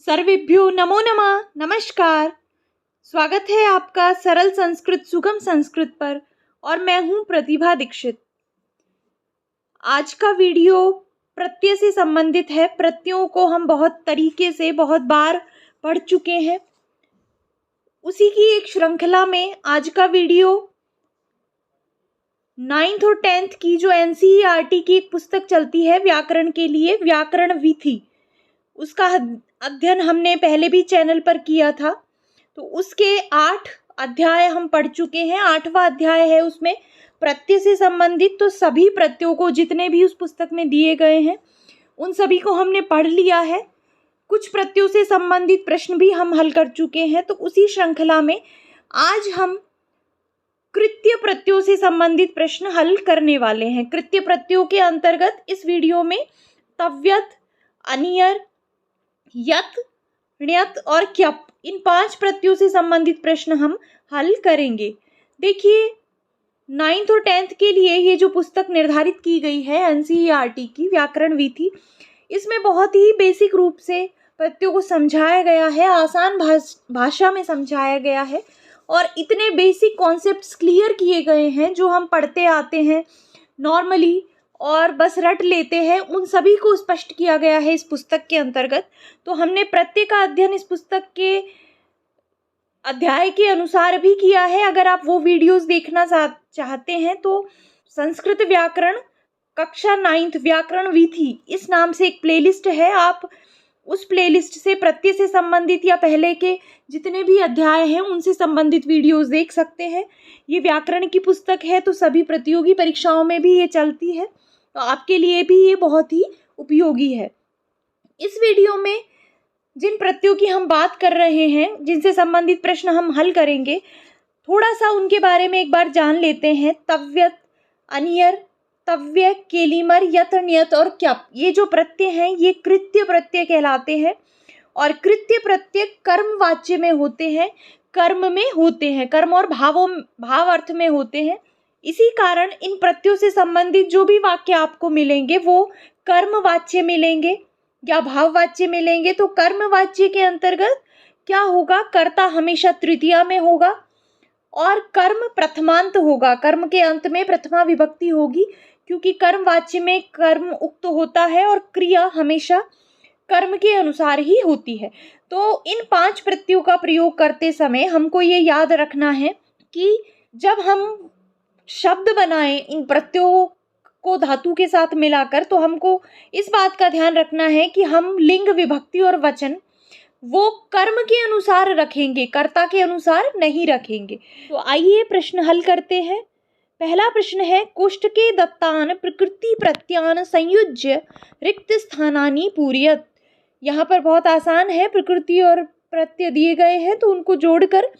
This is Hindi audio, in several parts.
सर्वेभ्यो नमो नमः। नमस्कार। स्वागत है आपका सरल संस्कृत सुगम संस्कृत पर और मैं हूं प्रतिभा दीक्षित। आज का वीडियो प्रत्यय से संबंधित है। प्रत्ययों को हम बहुत तरीके से बहुत बार पढ़ चुके हैं। उसी की एक श्रृंखला में आज का वीडियो 9th और 10th की जो NCERT की एक पुस्तक चलती है व्याकरण के लिए, व्याकरण विधि, उसका अध्ययन हमने पहले भी चैनल पर किया था। तो उसके 8 अध्याय हम पढ़ चुके हैं। 8वां अध्याय है उसमें प्रत्यय से संबंधित। तो सभी प्रत्ययों को जितने भी उस पुस्तक में दिए गए हैं उन सभी को हमने पढ़ लिया है। कुछ प्रत्ययों से संबंधित प्रश्न भी हम हल कर चुके हैं। तो उसी श्रृंखला में आज हम कृत्य प्रत्ययों से संबंधित प्रश्न हल करने वाले हैं। कृत्य प्रत्ययों के अंतर्गत इस वीडियो में तव्यत, अनियर, यत, ण्यत और क्यप, इन 5 प्रत्ययों से संबंधित प्रश्न हम हल करेंगे। देखिए, 9th और 10th के लिए ये जो पुस्तक निर्धारित की गई है NCERT की व्याकरण विधि, इसमें बहुत ही बेसिक रूप से प्रत्ययों को समझाया गया है, आसान भाषा में समझाया गया है और इतने बेसिक कॉन्सेप्ट्स क्लियर किए गए हैं जो हम पढ़ते आते हैं नॉर्मली और बस रट लेते हैं, उन सभी को स्पष्ट किया गया है इस पुस्तक के अंतर्गत। तो हमने प्रत्यय का अध्ययन इस पुस्तक के अध्याय के अनुसार भी किया है। अगर आप वो वीडियोस देखना चाहते हैं तो संस्कृत व्याकरण कक्षा 9th व्याकरण विधि इस नाम से एक प्लेलिस्ट है। आप उस प्लेलिस्ट से प्रत्यय से संबंधित या पहले के जितने भी अध्याय हैं उनसे संबंधित वीडियोस देख सकते हैं। ये व्याकरण की पुस्तक है तो सभी प्रतियोगी परीक्षाओं में भी ये चलती है, तो आपके लिए भी ये बहुत ही उपयोगी है। इस वीडियो में जिन प्रत्ययों की हम बात कर रहे हैं, जिनसे संबंधित प्रश्न हम हल करेंगे, थोड़ा सा उनके बारे में एक बार जान लेते हैं। तव्यत, अनियर, तव्य, केलिमर, यत, ण्यत और क्यप, ये जो प्रत्यय हैं ये कृत्य प्रत्यय कहलाते हैं और कृत्य प्रत्यय कर्मवाच्य में होते हैं, कर्म में होते हैं, कर्म और भाव अर्थ में होते हैं। इसी कारण इन प्रत्ययों से संबंधित जो भी वाक्य आपको मिलेंगे वो कर्मवाच्य मिलेंगे या भाववाच्य मिलेंगे। तो कर्मवाच्य के अंतर्गत क्या होगा, कर्ता हमेशा तृतीया में होगा और कर्म प्रथमांत होगा। कर्म के अंत में प्रथमा विभक्ति होगी क्योंकि कर्मवाच्य में कर्म उक्त होता है और क्रिया हमेशा कर्म के अनुसार ही होती है। तो इन 5 प्रत्ययों का प्रयोग करते समय हमको ये याद रखना है कि जब हम शब्द बनाएं इन प्रत्ययों को धातु के साथ मिलाकर, तो हमको इस बात का ध्यान रखना है कि हम लिंग, विभक्ति और वचन वो कर्म के अनुसार रखेंगे, कर्ता के अनुसार नहीं रखेंगे। तो आइए प्रश्न हल करते हैं। पहला प्रश्न है, कोष्ठ के दत्तान प्रकृति प्रत्यान संयुज्य रिक्त स्थानानि पूरयत। यहाँ पर बहुत आसान है, प्रकृति और प्रत्यय दिए गए हैं तो उनको जोड़कर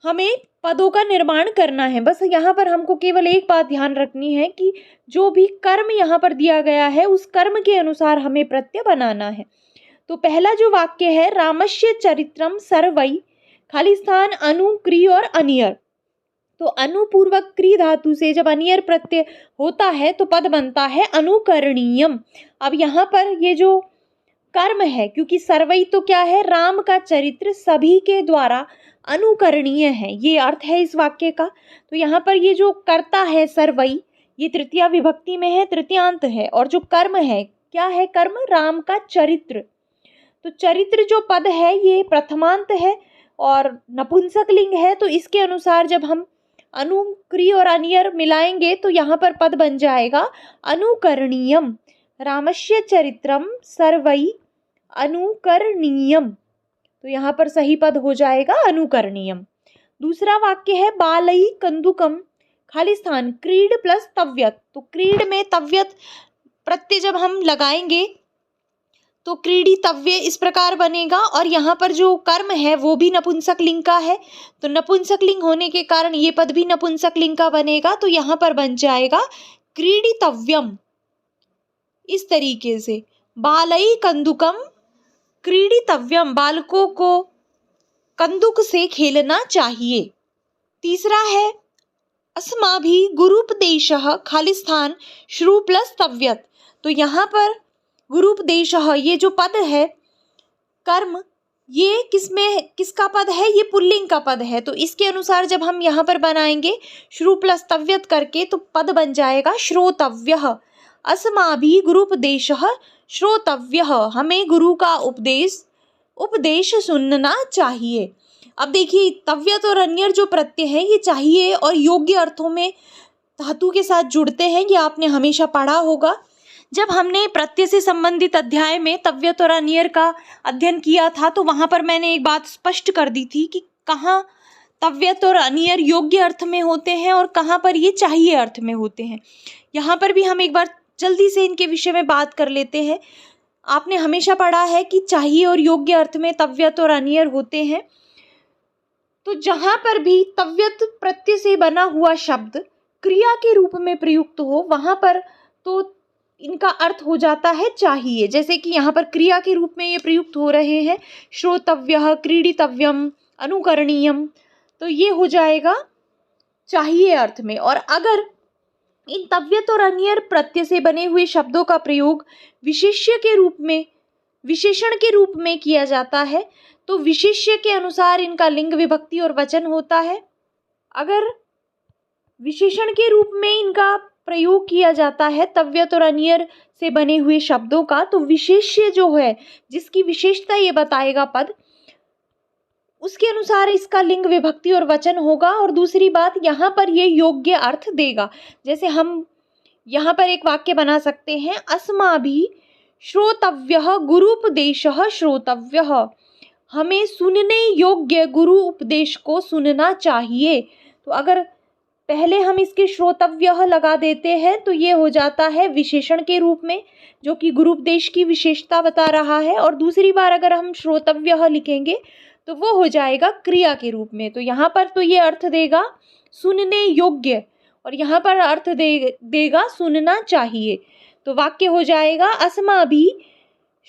हमें पदों का निर्माण करना है। बस यहाँ पर हमको केवल एक बात ध्यान रखनी है कि जो भी कर्म यहाँ पर दिया गया है उस कर्म के अनुसार हमें प्रत्यय बनाना है। तो पहला जो वाक्य है, रामस्य चरित्रम सर्वै, खाली स्थान अनु, क्री और अनियर। तो अनुपूर्वक क्री धातु से जब अनियर प्रत्यय होता है तो पद बनता है अनुकरणीयम। अब यहाँ पर ये जो कर्म है, क्योंकि सर्वै तो क्या है, राम का चरित्र सभी के द्वारा अनुकरणीय है, ये अर्थ है इस वाक्य का। तो यहाँ पर ये जो कर्ता है सर्वै, ये तृतीया विभक्ति में है, तृतीयांत है और जो कर्म है क्या है, कर्म राम का चरित्र। तो चरित्र जो पद है ये प्रथमांत है और नपुंसक लिंग है, तो इसके अनुसार जब हम अनु, क्री और अनियर मिलाएंगे तो यहाँ पर पद बन जाएगा अनुकरणीयम। रामस्य चरित्रम सर्वै अनुकरणीयम, तो यहाँ पर सही पद हो जाएगा अनुकरणीयम। दूसरा वाक्य है, बालई कंदुकम, खाली स्थान क्रीड प्लस तव्यत। तो क्रीड में तव्यत प्रत्यय जब हम लगाएंगे तो क्रीडी तव्य इस प्रकार बनेगा और यहाँ पर जो कर्म है वो भी नपुंसक लिंग का है, तो नपुंसक लिंग होने के कारण ये पद भी नपुंसक लिंग का बनेगा। तो यहाँ पर बन जाएगा क्रीडितव्यम। इस तरीके से बालई कंदुकम क्रीडितव्यम, बालकों को कंदुक से खेलना चाहिए। तीसरा है, अस्माभि गुरुपदेशः, खाली स्थान श्रु प्लस तव्यत। तो यहाँ पर गुरुपदेशः ये जो पद है कर्म ये किसका पद है? ये पुल्लिंग का पद है। तो इसके अनुसार जब हम यहाँ पर बनाएंगे श्रु प्लस तव्यत करके तो पद बन जाएगा श्रोतव्यः। अस्माभिः गुरूपदेशः श्रोतव्यः। हमें गुरु का उपदेश सुनना चाहिए। अब देखिए तव्यत और अन्यर जो प्रत्यय है ये चाहिए और योग्य अर्थों में धातु के साथ जुड़ते हैं, ये आपने हमेशा पढ़ा होगा। जब हमने प्रत्यय से संबंधित अध्याय में तव्यत और अन्यर का अध्ययन किया था तो वहाँ पर मैंने एक बात स्पष्ट कर दी थी कि कहाँ तव्यत और अन्यर योग्य अर्थ में होते हैं और कहाँ पर ये चाहिए अर्थ में होते हैं। यहाँ पर भी हम एक बार जल्दी से इनके विषय में बात कर लेते हैं। आपने हमेशा पढ़ा है कि चाहिए और योग्य अर्थ में तव्यत और अन्यर होते हैं। तो जहाँ पर भी तव्यत प्रत्यय से बना हुआ शब्द क्रिया के रूप में प्रयुक्त हो वहाँ पर तो इनका अर्थ हो जाता है चाहिए। जैसे कि यहाँ पर क्रिया के रूप में ये प्रयुक्त हो रहे हैं श्रोतव्यः, क्रीडितव्यम, अनुकरणीयम, तो ये हो जाएगा चाहिए अर्थ में। और अगर इन तव्यत और अन्यर प्रत्यय से बने हुए शब्दों का प्रयोग विशेषण के रूप में किया जाता है तो विशेष्य के अनुसार इनका लिंग विभक्ति और वचन होता है। अगर विशेषण के रूप में इनका प्रयोग किया जाता है तव्यत और अन्यर से बने हुए शब्दों का तो विशेष्य जो है जिसकी विशेषता ये बताएगा पद, उसके अनुसार इसका लिंग विभक्ति और वचन होगा। और दूसरी बात यहाँ पर ये योग्य अर्थ देगा। जैसे हम यहाँ पर एक वाक्य बना सकते हैं अस्माभिः श्रोतव्यः गुरूपदेशः श्रोतव्यः। हमें सुनने योग्य गुरु उपदेश को सुनना चाहिए। तो अगर पहले हम इसके श्रोतव्यः लगा देते हैं तो ये हो जाता है विशेषण के रूप में जो कि गुरु उपदेश की विशेषता बता रहा है। और दूसरी बार अगर हम श्रोतव्यः लिखेंगे तो वो हो जाएगा क्रिया के रूप में। तो यहाँ पर तो ये अर्थ देगा सुनने योग्य और यहाँ पर अर्थ देगा सुनना चाहिए। तो वाक्य हो जाएगा अस्माभिः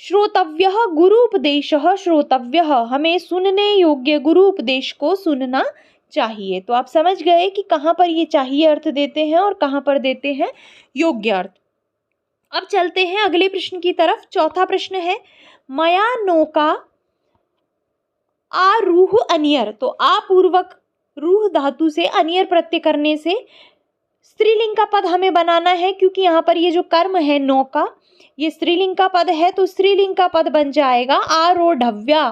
श्रोतव्यः गुरु उपदेशः श्रोतव्यः। हमें सुनने योग्य गुरु उपदेश को सुनना चाहिए। तो आप समझ गए कि कहाँ पर ये चाहिए अर्थ देते हैं और कहाँ पर देते हैं योग्य अर्थ। अब चलते हैं अगले प्रश्न की तरफ। चौथा प्रश्न है मया नौका आरूह अन्यर। तो आपूर्वक रूह धातु से अन्यर प्रत्यय करने से स्त्रीलिंग का पद हमें बनाना है क्योंकि यहाँ पर ये जो कर्म है नौका ये स्त्रीलिंग का पद है। तो स्त्रीलिंग का पद बन जाएगा आरोढ़व्या।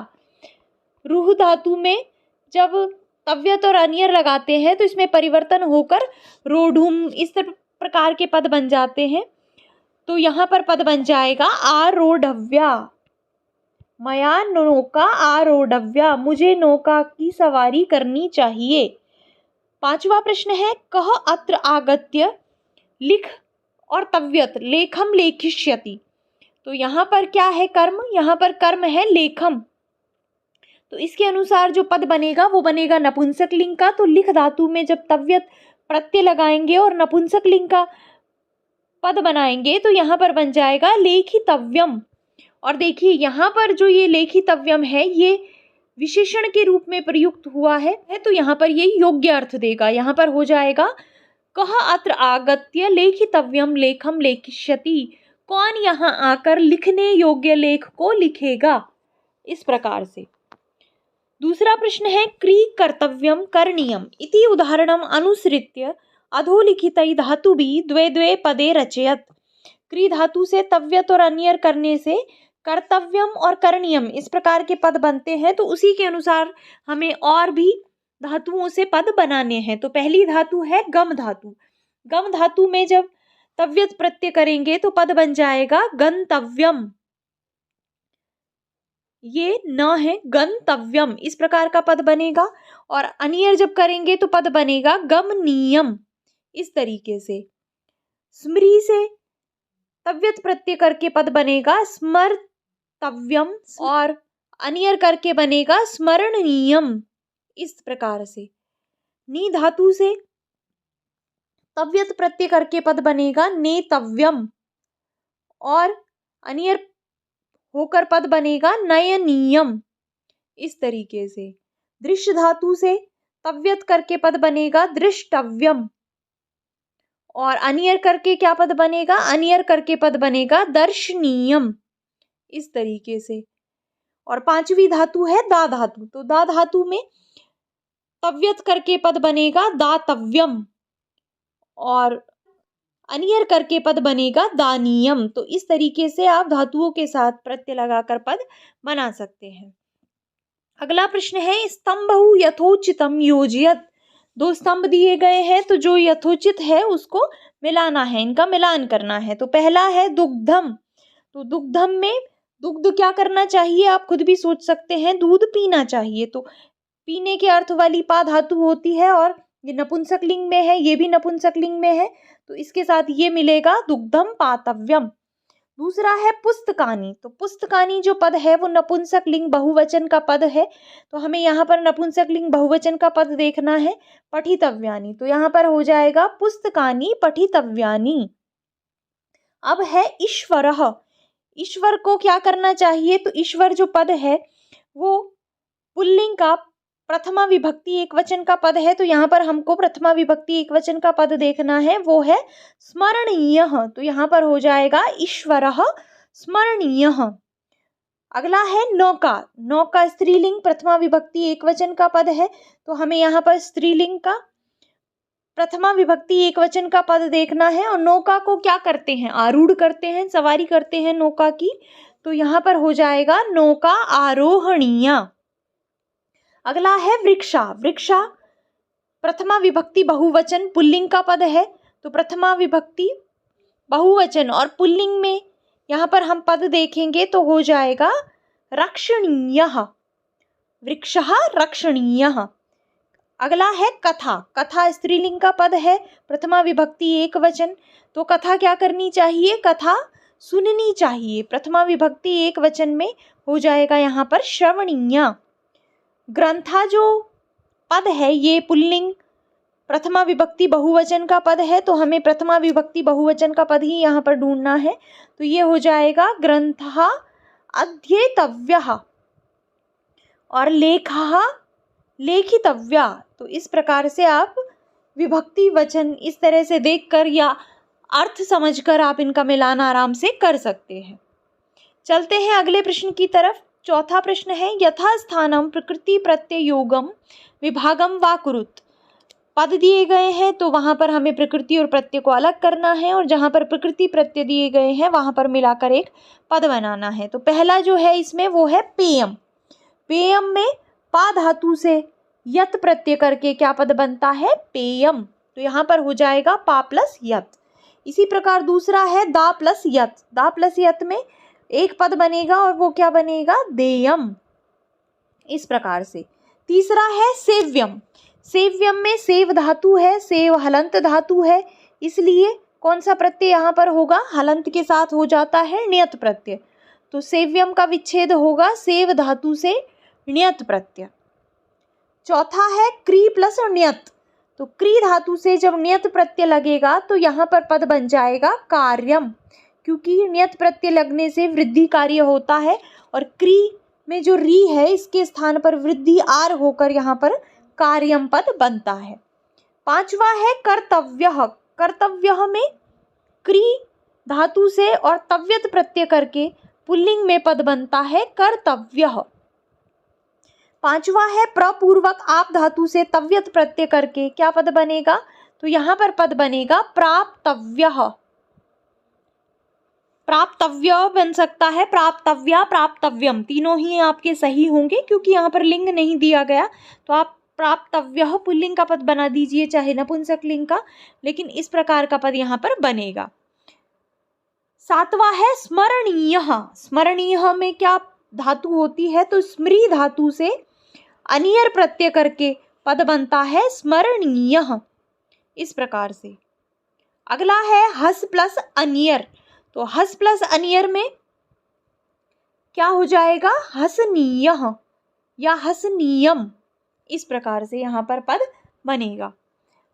रूह धातु में जब तव्यत और अन्यर लगाते हैं तो इसमें परिवर्तन होकर रोढ़ुम इस प्रकार के पद बन जाते हैं। तो यहाँ पर पद बन जाएगा आरोढ़व्या। मया नौका आरोढ़व्या, मुझे नौका की सवारी करनी चाहिए। पांचवा प्रश्न है कह अत्र आगत्य लिख और तव्यत लेखम लेखिष्यति। तो यहाँ पर क्या है कर्म? यहाँ पर कर्म है लेखम। तो इसके अनुसार जो पद बनेगा वो बनेगा नपुंसक लिंग का। तो लिख धातु में जब तव्यत प्रत्यय लगाएंगे और नपुंसक लिंग का पद बनाएंगे तो यहाँ पर बन जाएगा लेखितव्यम। और देखिए यहाँ पर जो ये लेखितव्यम है ये विशेषण के रूप में प्रयुक्त हुआ है तो यहाँ पर ये योग्य अर्थ देगा। यहाँ पर हो जाएगा कह अत्र आगत्य लेखितव्यम लेखम लेखिष्यति। कौन यहाँ आकर लिखने योग्य लेख को लिखेगा, इस प्रकार से। दूसरा प्रश्न है क्री कर्तव्यम करणीयम इति उदाहरणम अनुसृत्य अधोलिखितै धातुभिः द्वे द्वे पदे रचयत। क्री धातु से तव्यत और अन्यर करने से कर्तव्यम और करणीयम इस प्रकार के पद बनते हैं। तो उसी के अनुसार हमें और भी धातुओं से पद बनाने हैं। तो पहली धातु है गम धातु। गम धातु में जब तव्यत प्रत्यय करेंगे तो पद बन जाएगा गंतव्यम। ये न है गंतव्यम, इस प्रकार का पद बनेगा। और अन्यर जब करेंगे तो पद बनेगा गमनीयम, इस तरीके से। स्मृति से तव्यत प्रत्यय करके पद बनेगा स्मर्तव्यम और अन्यर करके बनेगा स्मरणीयम, इस प्रकार से। नी धातु से तव्यत प्रत्यय करके पद बनेगा नेतव्यम और अन्यर होकर पद बनेगा नयनीयम, इस तरीके से। दृश्य धातु से तव्यत करके पद बनेगा दृष्टव्यम और अन्यर करके क्या पद बनेगा? अन्यर करके पद बनेगा दर्शनीयम, इस तरीके से। और पांचवी धातु है दा धातु। तो दा धातु में तव्यत करके पद बनेगा दातव्यम और अनियर करके पद बनेगा दानियम। तो इस तरीके से आप धातुओं के साथ प्रत्यय लगाकर पद बना सकते हैं। अगला प्रश्न है स्तंभौ यथोचितम योजयत। दो स्तंभ दिए गए हैं तो जो यथोचित है उसको मिलाना है, इनका मिलान करना है। तो पहला है दुग्धम। तो दुग्धम में दुग्ध क्या करना चाहिए आप खुद भी सोच सकते हैं, दूध पीना चाहिए। तो पीने के अर्थ वाली पा धातु होती है और ये नपुंसक लिंग में है, ये भी नपुंसक लिंग में है, तो इसके साथ ये मिलेगा दुग्धम पातव्यम। दूसरा है पुस्तकानी। तो पुस्तकानी जो पद है वो नपुंसक लिंग बहुवचन का पद है, तो हमें यहाँ पर नपुंसक लिंग बहुवचन का पद देखना है पठितव्यानि। तो यहाँ पर हो जाएगा पुस्तकानी पठितव्यानि। अब है ईश्वरः। ईश्वर को क्या करना चाहिए, तो ईश्वर जो पद है वो पुल्लिंग का प्रथमा विभक्ति एक वचन का पद है, तो यहाँ पर हमको प्रथमा विभक्ति एक वचन का पद देखना है, वो है स्मरणीयः। तो यहाँ पर हो जाएगा ईश्वरः स्मरणीयः। अगला है नौका। नौका स्त्रीलिंग प्रथमा विभक्ति एक वचन का पद है, तो हमें यहाँ पर स्त्रीलिंग का प्रथमा विभक्ति एक वचन का पद देखना है। और नौका को क्या करते हैं, आरूढ़ करते हैं, सवारी करते हैं नौका की, तो यहाँ पर हो जाएगा नौका आरोहणीय। अगला है वृक्षा। वृक्षा प्रथमा विभक्ति बहुवचन पुल्लिंग का पद है, तो प्रथमा विभक्ति बहुवचन और पुल्लिंग में यहाँ पर हम पद देखेंगे तो हो जाएगा रक्षणीयः। वृक्षः रक्षणीयः। अगला है कथा। कथा स्त्रीलिंग का पद है, प्रथमा विभक्ति एक वचन, तो कथा क्या करनी चाहिए, कथा सुननी चाहिए। प्रथमा विभक्ति एक वचन में हो जाएगा यहाँ पर श्रवणीय। ग्रंथा जो पद है ये पुल्लिंग प्रथमा विभक्ति बहुवचन का पद है, तो हमें प्रथमा विभक्ति बहुवचन का पद ही यहाँ पर ढूंढना है, तो ये हो जाएगा ग्रंथः अध्येतव्यः और लेखः लेखितव्या। तो इस प्रकार से आप विभक्ति वचन इस तरह से देखकर या अर्थ समझकर आप इनका मिलान आराम से कर सकते हैं। चलते हैं अगले प्रश्न की तरफ। चौथा प्रश्न है यथास्थानम प्रकृति प्रत्यय योगम विभागम वा कुरुत। पद दिए गए हैं तो वहाँ पर हमें प्रकृति और प्रत्यय को अलग करना है, और जहाँ पर प्रकृति प्रत्यय दिए गए हैं वहाँ पर मिलाकर एक पद बनाना है। तो पहला जो है इसमें वो है पेयम। पेयम में पा धातु से यत प्रत्यय करके क्या पद बनता है, पेयम। तो यहाँ पर हो जाएगा पा प्लस यत। इसी प्रकार दूसरा है दा प्लस यत। दा प्लस यत में एक पद बनेगा और वो क्या बनेगा, देयम। इस प्रकार से तीसरा है सेव्यम। सेव्यम में सेव धातु है, सेव हलंत धातु है, इसलिए कौन सा प्रत्यय यहाँ पर होगा, हलंत के साथ हो जाता है ण्यत प्रत्यय। तो सेव्यम का विच्छेद होगा सेव धातु से ण्यत प्रत्यय। चौथा है क्री प्लस ण्यत। तो क्री धातु से जब ण्यत प्रत्यय लगेगा तो यहाँ पर पद बन जाएगा कार्यम, क्योंकि ण्यत प्रत्यय लगने से वृद्धि कार्य होता है, और क्री में जो री है इसके स्थान पर वृद्धि आर होकर यहाँ पर कार्यम पद बनता है। पांचवा है कर्तव्यः। कर्तव्यः में क्री धातु से और तव्यत प्रत्यय करके पुल्लिंग में पद बनता है कर्तव्यः। पांचवा है प्रपूर्वक आप धातु से तव्यत प्रत्यय करके क्या पद बनेगा, तो यहाँ पर पद बनेगा प्राप्तव्यः। प्राप्तव्य बन सकता है, प्राप्तव्या, प्राप्तव्यम, तीनों ही आपके सही होंगे क्योंकि यहाँ पर लिंग नहीं दिया गया। तो आप प्राप्तव्यः पुल्लिंग का पद बना दीजिए चाहे नपुंसक लिंग का, लेकिन इस प्रकार का पद यहाँ पर बनेगा। सातवां है स्मरणीयः। स्मरणीयः में क्या धातु होती है, तो स्मृ धातु से अनियर प्रत्यय करके पद बनता है स्मरणीयः। इस प्रकार से अगला है हस प्लस अनियर। तो हस प्लस अनियर में क्या हो जाएगा, हसनीयः या हसनीयम। इस प्रकार से यहाँ पर पद बनेगा।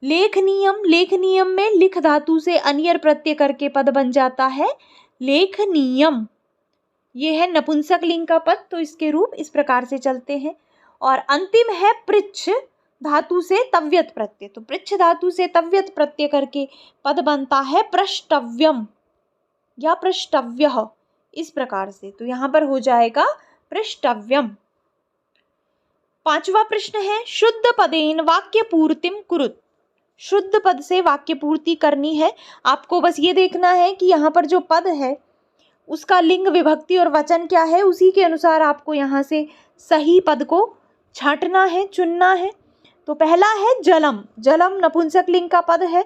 लेखनीयम। लेखनीयम में लिख धातु से अनियर प्रत्यय करके पद बन जाता है लेखनीयम। ये है नपुंसक लिंग का पद, तो इसके रूप इस प्रकार से चलते हैं। और अंतिम है पृच्छ धातु से तव्यत प्रत्यय। तो पृच्छ धातु से तव्यत प्रत्यय करके पद बनता है पृष्टव्यम या पृष्टव्यः। इस प्रकार से तो यहाँ पर हो जाएगा पृष्टव्यम। 5वां प्रश्न है शुद्ध पदेन वाक्य पूर्तिम कुरुत। शुद्ध पद से वाक्य पूर्ति करनी है। आपको बस ये देखना है कि यहाँ पर जो पद है उसका लिंग विभक्ति और वचन क्या है, उसी के अनुसार आपको यहाँ से सही पद को छांटना है, चुनना है। तो पहला है जलम। जलम नपुंसक लिंग का पद है,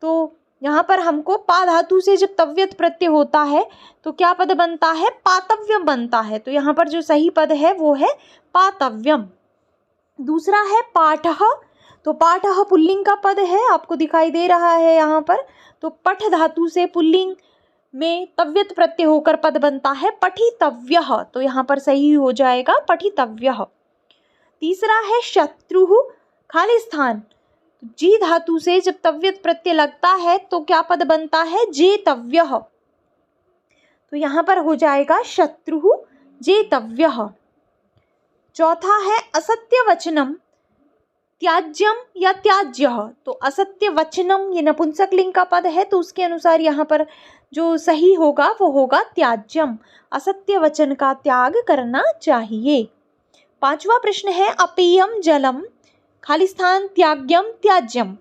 तो यहाँ पर हमको पा धातु से जब तव्यत प्रत्यय होता है तो क्या पद बनता है, पातव्यम बनता है। तो यहाँ पर जो सही पद है वो है पातव्यम। दूसरा है पाठः। तो पाठः पुल्लिंग का पद है, आपको दिखाई दे रहा है यहाँ पर। तो पठ धातु से पुल्लिंग में तव्यत प्रत्यय होकर पद बनता है पठितव्यः। तो यहाँ पर सही हो जाएगा पठितव्यः। तीसरा है शत्रुः खाली स्थान। जी धातु से जब तव्यत प्रत्यय लगता है तो क्या पद बनता है, जेतव्यः। तो यहाँ पर हो जाएगा शत्रुः जेतव्यः। चौथा है असत्य वचनम त्याज्यम या त्याज्यः। तो असत्य वचनम ये नपुंसक लिंग का पद है, तो उसके अनुसार यहाँ पर जो सही होगा वो होगा त्याज्यम। असत्य वचन का त्याग करना चाहिए। 5वां प्रश्न है अपेयम जलम खाली स्थान त्याज्यम त्याज्यम।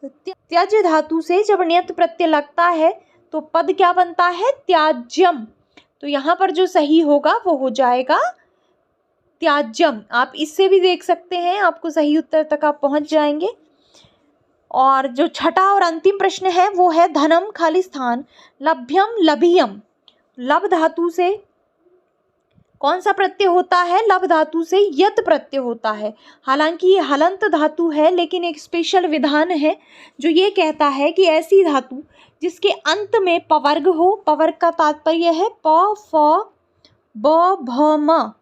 तो त्याज्य धातु से जब ण्यत प्रत्यय लगता है तो पद क्या बनता है, त्याज्यम। तो यहाँ पर जो सही होगा वो हो जाएगा त्याज्यम। आप इससे भी देख सकते हैं, आपको सही उत्तर तक आप पहुँच जाएंगे। और जो छठा और अंतिम प्रश्न है वो है धनम खाली स्थान लभ्यम लभियम। लभ धातु से कौन सा प्रत्यय होता है, लभ धातु से यत प्रत्यय होता है। हालांकि ये हलंत धातु है, लेकिन एक स्पेशल विधान है जो ये कहता है कि ऐसी धातु जिसके अंत में पवर्ग हो, पवर्ग का तात्पर्य है प फ ब भ म,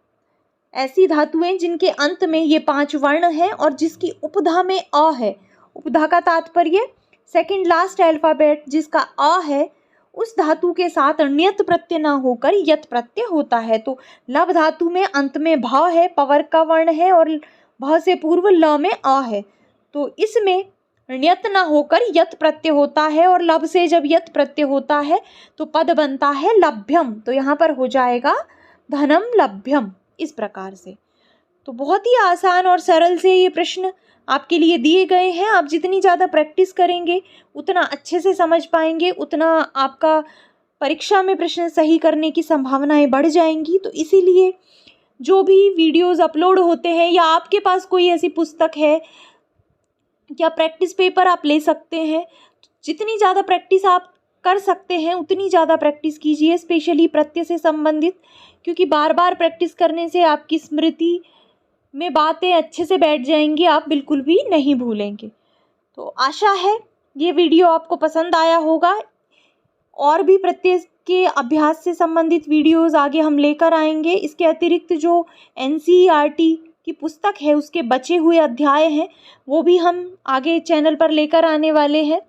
ऐसी धातुएं जिनके अंत में ये 5 वर्ण हैं और जिसकी उपधा में अ है। उपधा का तात्पर्य सेकंड लास्ट अल्फाबेट जिसका अ है उस धातु के साथ ण्यत प्रत्यय ना होकर यत प्रत्यय होता है। तो लभ धातु में अंत में भ है, पवर्ग का वर्ण है, और भ से पूर्व ल में अ है। तो इसमें ण्यत ना होकर यत प्रत्यय होता है, और लब से जब यत प्रत्यय होता है तो पद बनता है लभ्यम। तो यहाँ पर हो जाएगा धनम लभ्यम। इस प्रकार से तो बहुत ही आसान और सरल से ये प्रश्न आपके लिए दिए गए हैं। आप जितनी ज़्यादा प्रैक्टिस करेंगे उतना अच्छे से समझ पाएंगे, उतना आपका परीक्षा में प्रश्न सही करने की संभावनाएं बढ़ जाएंगी। तो इसीलिए जो भी वीडियोस अपलोड होते हैं, या आपके पास कोई ऐसी पुस्तक है या प्रैक्टिस पेपर आप ले सकते हैं, जितनी ज़्यादा प्रैक्टिस आप कर सकते हैं उतनी ज़्यादा प्रैक्टिस कीजिए, स्पेशली प्रत्यय से संबंधित, क्योंकि बार बार प्रैक्टिस करने से आपकी स्मृति में बातें अच्छे से बैठ जाएंगी, आप बिल्कुल भी नहीं भूलेंगे। तो आशा है ये वीडियो आपको पसंद आया होगा। और भी प्रत्यय के अभ्यास से संबंधित वीडियोस आगे हम लेकर आएंगे। इसके अतिरिक्त जो NCERT की पुस्तक है उसके बचे हुए अध्याय हैं वो भी हम आगे चैनल पर लेकर आने वाले हैं।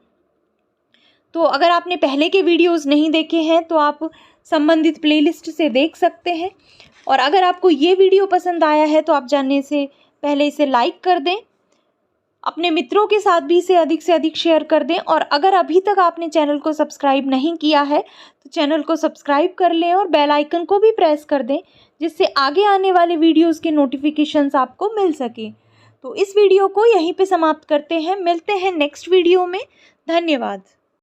तो अगर आपने पहले के वीडियोस नहीं देखे हैं तो आप संबंधित प्लेलिस्ट से देख सकते हैं। और अगर आपको ये वीडियो पसंद आया है तो आप जानने से पहले इसे लाइक कर दें, अपने मित्रों के साथ भी इसे अधिक से अधिक शेयर कर दें। और अगर अभी तक आपने चैनल को सब्सक्राइब नहीं किया है तो चैनल को सब्सक्राइब कर लें और बेल आइकन को भी प्रेस कर दें, जिससे आगे आने वाले वीडियोस के नोटिफिकेशंस आपको मिल सके। तो इस वीडियो को यहीं पे समाप्त करते हैं, मिलते हैं नेक्स्ट वीडियो में। धन्यवाद।